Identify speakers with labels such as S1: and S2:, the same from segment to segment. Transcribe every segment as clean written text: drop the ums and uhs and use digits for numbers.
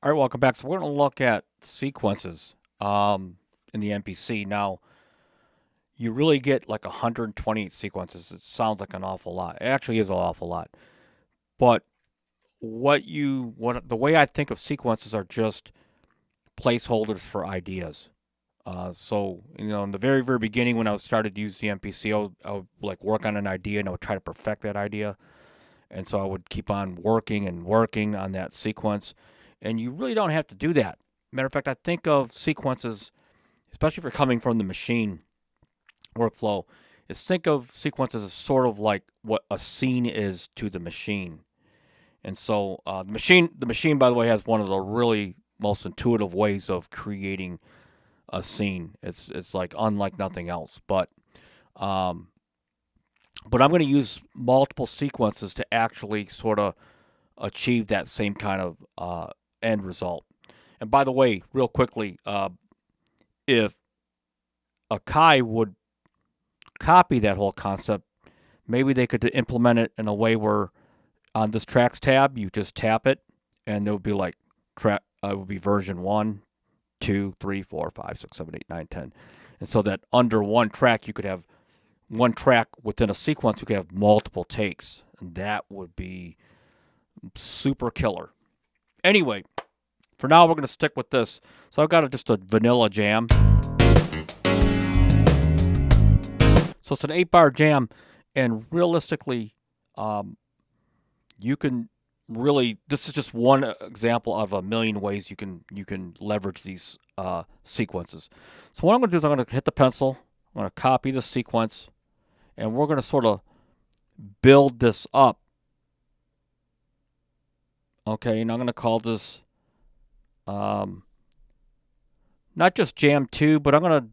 S1: All right, welcome back. So we're going to look at sequences in the MPC. Now, you really get like 128 sequences. It sounds like an awful lot. It actually is an awful lot. But what the way I think of sequences are just placeholders for ideas. In the very, very beginning when I started to use the MPC, I would like work on an idea and I would try to perfect that idea. And so I would keep on working and working on that sequence. And you really don't have to do that. Matter of fact, I think of sequences, especially if you're coming from the machine workflow, is think of sequences as sort of like what a scene is to the machine. And so the machine, by the way, has one of the really most intuitive ways of creating a scene. It's like unlike nothing else. Um, but I'm going to use multiple sequences to actually sort of achieve that same kind of end result. And by the way, real quickly, if Akai would copy that whole concept, maybe they could implement it in a way where on this tracks tab, you just tap it, and there would be like it would be version 1, 2, 3, 4, 5, 6, 7, 8, 9, 10. And so that under one track, you could have one track within a sequence, you could have multiple takes. And that would be super killer. Anyway, for now, we're going to stick with this. So I've got just a vanilla jam. So it's an 8-bar jam, and realistically, you can really. This is just one example of a million ways you can leverage these sequences. So what I'm going to do is I'm going to hit the pencil. I'm going to copy the sequence, and we're going to sort of build this up. Okay, and I'm going to call this not just jam 2, but I'm gonna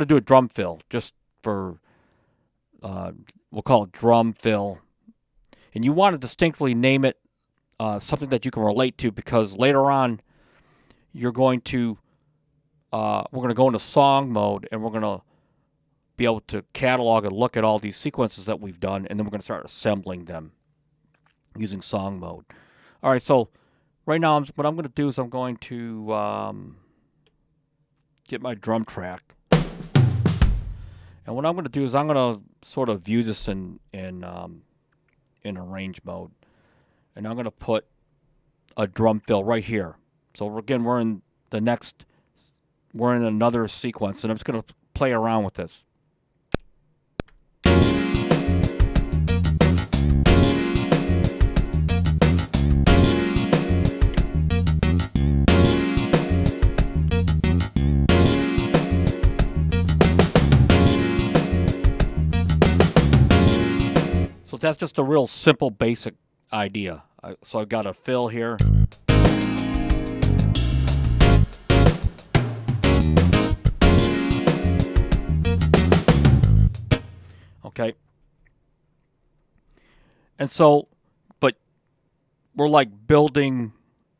S1: do a drum fill just for we'll call it drum fill, and you want to distinctly name it something that you can relate to, because later on you're going to we're going to go into song mode, and we're going to be able to catalog and look at all these sequences that we've done, and then we're going to start assembling them using song mode. All right, so right now what I'm going to do is I'm going to get my drum track. And what I'm going to do is I'm going to sort of view this in arrange mode, and I'm going to put a drum fill right here. So again, we're in another sequence, and I'm just going to play around with this. So that's just a real simple, basic idea. So I've got a fill here. Okay. And so, but we're like building,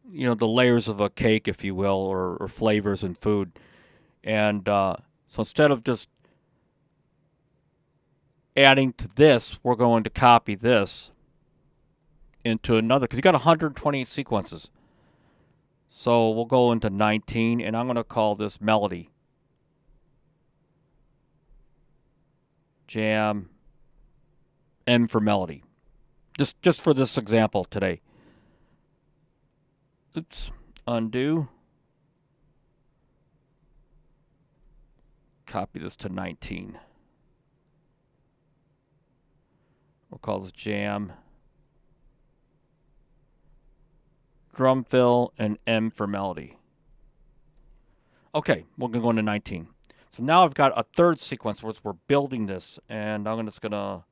S1: the layers of a cake, if you will, or flavors in food. And so instead of just adding to this, we're going to copy this into another, because you got 128 sequences. So we'll go into 19, and I'm going to call this melody. Jam M for melody. Just for this example today. Oops. Undo. Copy this to 19. We'll call this jam, drum fill, and M for melody. Okay, we're going to go into 19. So now I've got a third sequence where we're building this, and I'm just going to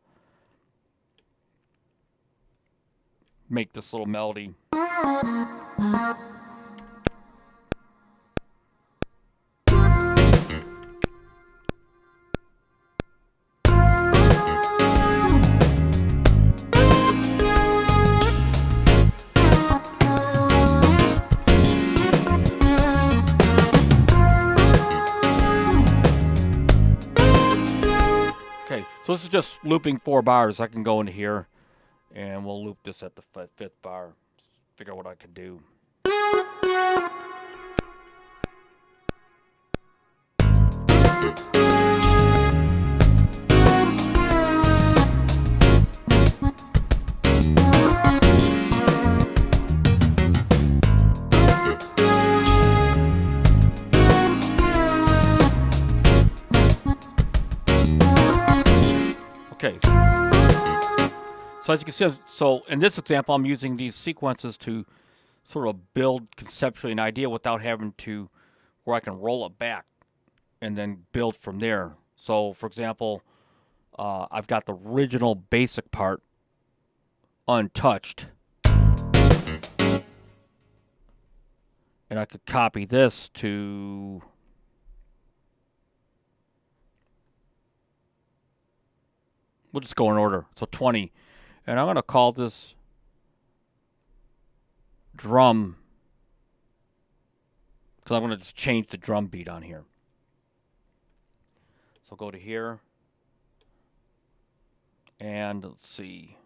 S1: make this little melody. Okay, so this is just looping 4 bars. I can go into here, and we'll loop this at the 5th bar. Figure out what I can do. Okay. So as you can see, so in this example, I'm using these sequences to sort of build conceptually an idea without having to, where I can roll it back and then build from there. So for example, I've got the original basic part untouched, and I could copy this to we'll just go in order. So 20. And I'm going to call this drum, because I'm going to just change the drum beat on here. So go to here. And let's see.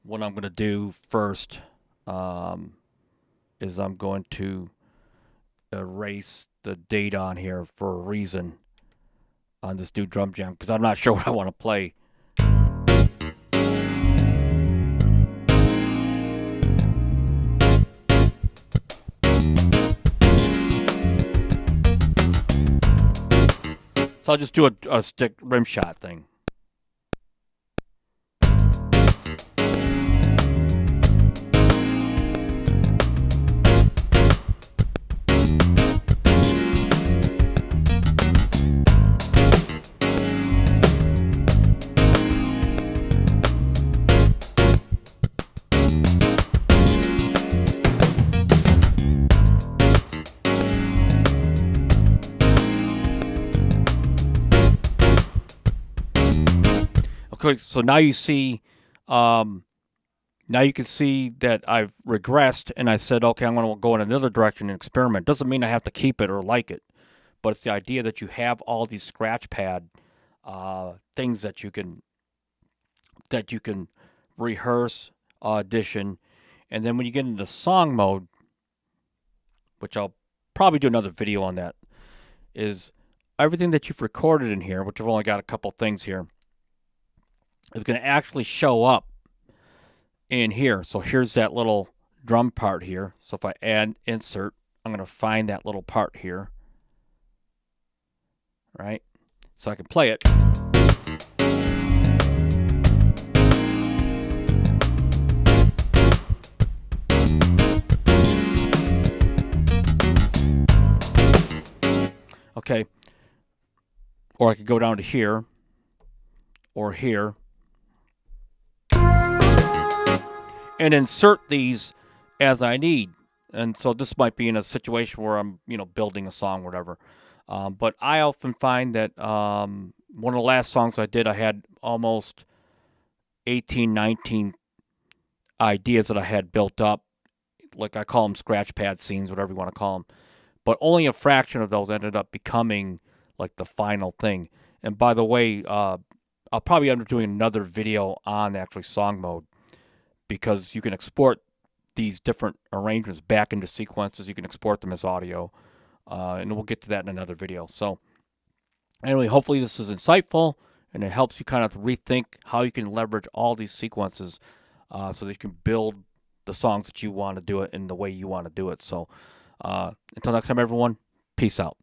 S1: What I'm going to do first is I'm going to erase the data on here for a reason on this new drum jam, because I'm not sure what I want to play. So I'll just do a stick rim shot thing. Okay, so now you see, now you can see that I've regressed, and I said, okay, I'm going to go in another direction and experiment. Doesn't mean I have to keep it or like it, but it's the idea that you have all these scratch pad things that you can rehearse, audition, and then when you get into song mode, which I'll probably do another video on that, is everything that you've recorded in here, which I've only got a couple things here, is going to actually show up in here. So here's that little drum part here. So if I add insert, I'm going to find that little part here, right? So I can play it. Okay. Or I could go down to here or here and insert these as I need. And so this might be in a situation where I'm, building a song, or whatever. But I often find that one of the last songs I did, I had almost 18, 19 ideas that I had built up. Like I call them scratch pad scenes, whatever you want to call them. But only a fraction of those ended up becoming like the final thing. And by the way, I'll probably end up doing another video on actually song mode, because you can export these different arrangements back into sequences. You can export them as audio, and we'll get to that in another video. So anyway, hopefully this is insightful, and it helps you kind of rethink how you can leverage all these sequences so that you can build the songs that you want to do it in the way you want to do it. So until next time, everyone, peace out.